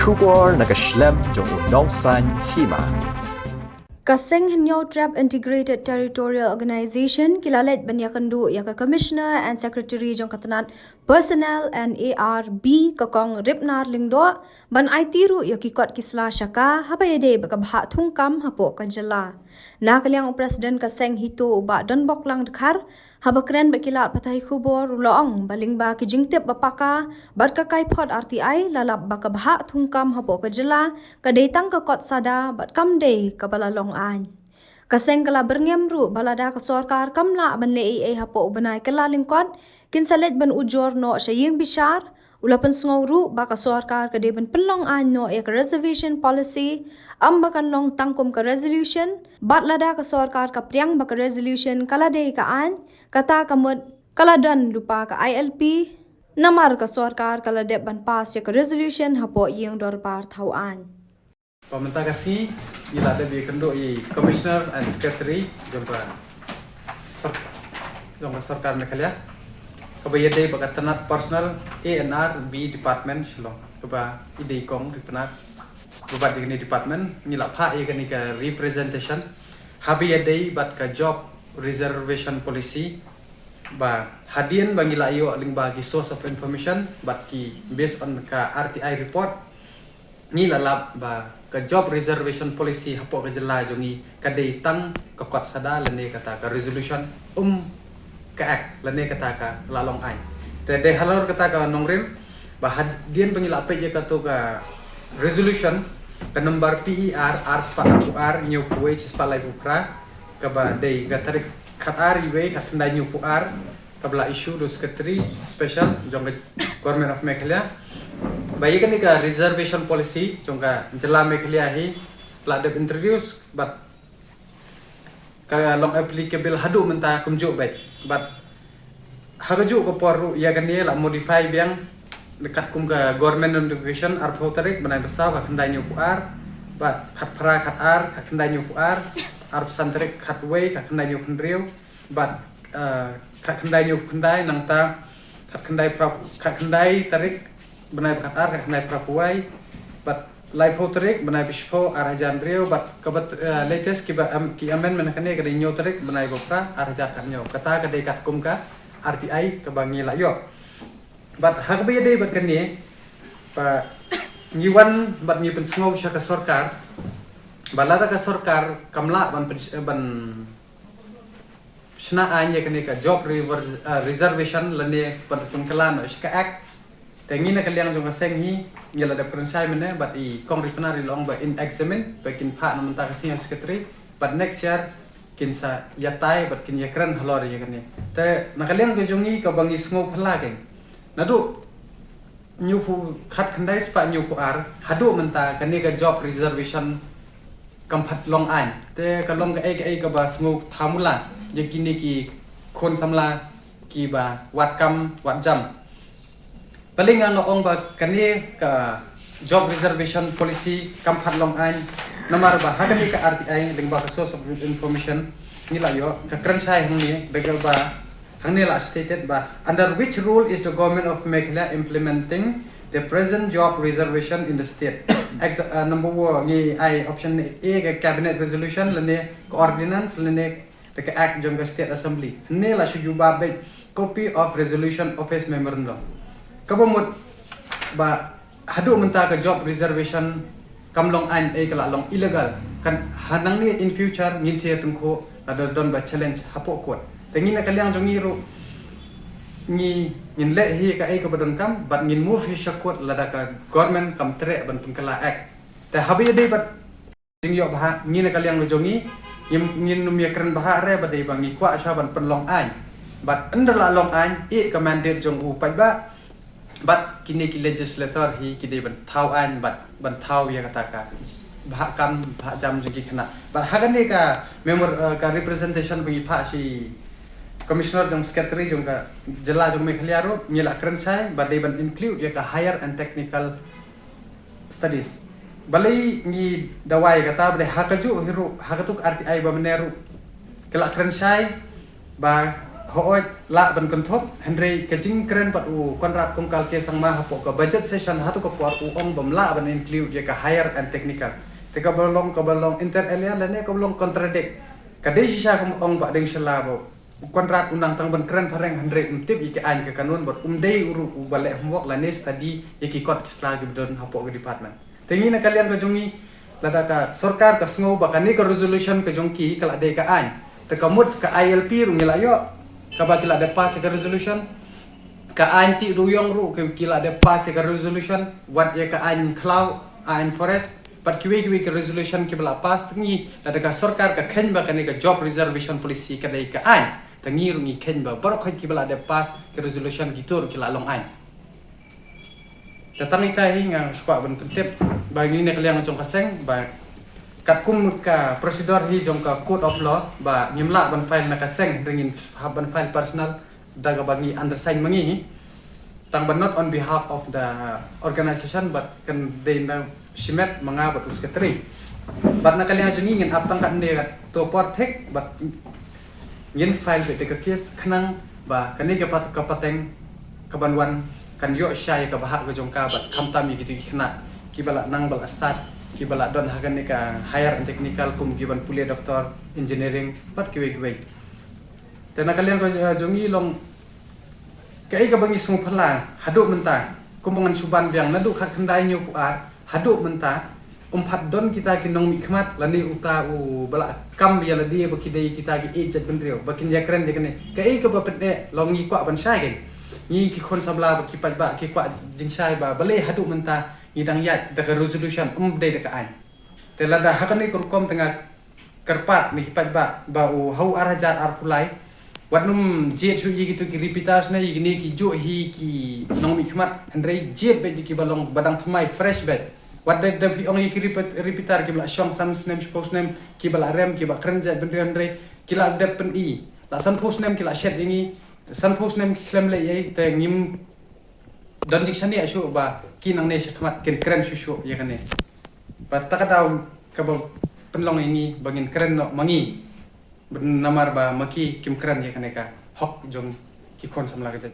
Kubor nakaslem jong udongsan hima. Kaseng Henyo Trap Integrated Territorial Organization kilalet banyakandu ya ka Commissioner and Secretary jong katanan Personnel and ARB kakong Ripnar Lingdo ban aitiru ya kikot kisla syaka habayade bakabha thungkam hapo kanjala na kalyang Presiden Kaseng hito ba donbok lang dekhar habakren bakilat patay khubor ulong baling ba kijingtip bapaka barkakai pod RTI lalap bakabha thungkam hapo kanjala kadetang kakot sada bat kamde kabalalong an Kaseng kala berngem ru balada ka sarkar kamla ban le hapo banai kala lingkod kinsalet ban ujor no saying bishar ulapan sngau ru ba ka sarkar ka deban pelong an no ek reservation policy am bakan long tangkom ka resolution bat lada ka sarkar ka priang ba ka resolution kala de ka an kata kamut kala dan lupa ka ILP namar ka sarkar kala de ban pas ek resolution hapo yeng dor par thau an Pemerintah kasih ila ada di kenduk Commissioner and Secretary jumpa sarkar Meghalaya kebayade bakat tenat personal ANR B Department Shillong keba ide kong di penat buat di department nila pa gani ka representation habiyade bat ka job reservation policy ba hadian bangila ayo aling bagi source of information bat ki based on ka RTI report nila lab ba ka job reservation policy hapo ka jela jongi kadai tang ka kwat sada lene kata ka resolution ka act lene kata ka lalong ai te de halor kata ka nongrim ba hadian pangila pe je kato ka resolution ka number PER R new kuwe chispalai pupra ka ba de ka tarik khatar iwe ka tandai new puar kabla issue do secretary special jong government of Meghalaya bayi kan ka reservation policy jongka jela Meghalaya hi la de introduce but ka long applicable hadu menta kumjuk baik but hagaju ko poru ya kan la modify biang dekat kum ka government notification arpo tarik benai besar ka kendai nyu puar but khat pra khat ar ka kendai nyu puar arp santarik khat way ka kendai nyu kendriu but ka kendai nyu kendai nangta khat kendai tarik benai Qatar ka kendai prapuai but live hoterik benai bispo arajan rio but kabat latest ki amendment kane ka dinyo tarik benai bopra araja kanyo kata ka dei kat kum ka RTI ka bangi la yo but hak be dei bat kane pa ngiwan bat ni pensngau sya ka sarkar balada ka sarkar kamla ban sna anya kane ka job reservation lane pan pengkalan ka act tengi na kaliang jong Kaseng hi ngela da perensai mene but I kong ripenari long ba in examine bakin pa na menta kasing secretary but next year kinsa yatai but kin yakran halor ya kane te na kaliang go jongi ka bangi sngo phala gen nadu new fu khat khandai spa new fu ar hadu menta kane ka job reservation kampat long an te ka long ka ai ka ba sngo thamula yakini ki khon samla ki ba wat kam wat jam paling ang noong ba kani ka job reservation policy kampat long an namar ba hakani ka RTI ding ba ka source of information nila yo ka krensai hangni begal ba hangni la stated ba under which rule is the government of Meghalaya implementing the present job reservation in the state number 1 ni I option A ka cabinet resolution lene ka ordinance lene ka act jong ka state assembly ni la sujuba be copy of resolution office memorandum kabomot ba hadu menta ka job reservation kamlong an kala long illegal kan hanang ni in future ngin sia tungko ada don ba challenge hapo ko tengi na kalyang jongiru ni ngin le hi ka ka badon kam but ngin move hi shakot lada ka government kam tre ban pengkala act ta habi dei bat jing yo ba ngin na kalyang lo jongi ngin numia kren ba re ba dei bangi kwa sha ban penlong an but andala long an ka mandate jong u pai ba but kini ki legislator hi ki de ban thau an ban thau ya kata ka bha kam bha jam jagi khana but hagani ka member ka representation bi pha si commissioner jong secretary jong ka jela jong Meghalaya ro nyela krensai but they ban include ya ka higher and technical studies balai ni dawai kata bre hakaju hiru hakatuk RTI ba meneru kala krensai ba Hoy la ban kontop Henry kajing keren pat u kontrak kongkal ke sang ma hapo ka budget session hatu ko por u ong bam la ban include je ka higher and technical. Te ka balong inter elia lane ka balong contradict. Ka de sha ko ong ba ding shala bo. Kontrak unang tang ban keren pareng Henry tip ike an ka kanun bot dei uru u bale homework lane study iki kot kisla gi don hapo ke department. Tengi na kalian ka jongi lada ka sarkar ka sngo ba kani ka resolution ka jongki kala de ka an. Te kamut ka ILP ru ngila yo kaba kila ada pass ke resolution ka anti ruyong ru ke kila ada pass ke resolution wat ye ka an cloud an forest but kiwi ke resolution ke bela pass tengi ada ka sarkar ka khen ba kan ka job reservation policy ka dai ka an tengi ru ni khen ba bar khoi ke bela ada pass ke resolution gitur kila long an datang ita hinga spa ban pentep ba ni ne kaliang jong kaseng ba kat kum ka prosedur hi jong ka code of law ba ngimla ban file na kaseng dengan ban file personal daga bagi undersign mangi tang ban not on behalf of the organization but kan they na shimet manga bat secretary bat na kalian jong ngin apang kan de to portek bat ngin file be ka case khnang ba kani ka pat ka pateng ka banwan kan yo shay ka bahak ka jong ka bat khamtam yi gitu khna ki bala nang bal start kibala don hagan ka higher and technical kum giban pulia doctor engineering pat kiwe tena kalian ko jongi long kai ka bangi sung phala hadu menta kumbangan suban biang nadu khat khandai nyu puar hadu menta umpat don kita kinong mikmat lani uta u bala kam ya ladi bakidai kita ki ejat benrio bakin ya keren de kene kai ka bapet long ngi kwa ban sai ke ni ki kon sabla ba ki pat ba ki kwa jing sai ba bale hadu menta idang yat da resolution de ka ai telada hakani kurkom tengah kerpat ni kipat ba u hau arajar ar pulai watnum jet su gitu ki repitas na igni ki jo hi ki nong mikmat andre jet be ki balong badang thmai fresh bed wat de pi ong ki repitar ki bla shong sam snem post nem ki bala rem ki ba krenja ben andre ki la de pen I la san post nem ki la shed ini san post nem ki klem le ye te ngim dan diksani asu ba kinang ne shakmat kin keren shushu ya kane ba takadaw ka ba penlong ini bangin keren no mangi namar ba maki kim keren ya kane ka hok jong ki kon sam la ga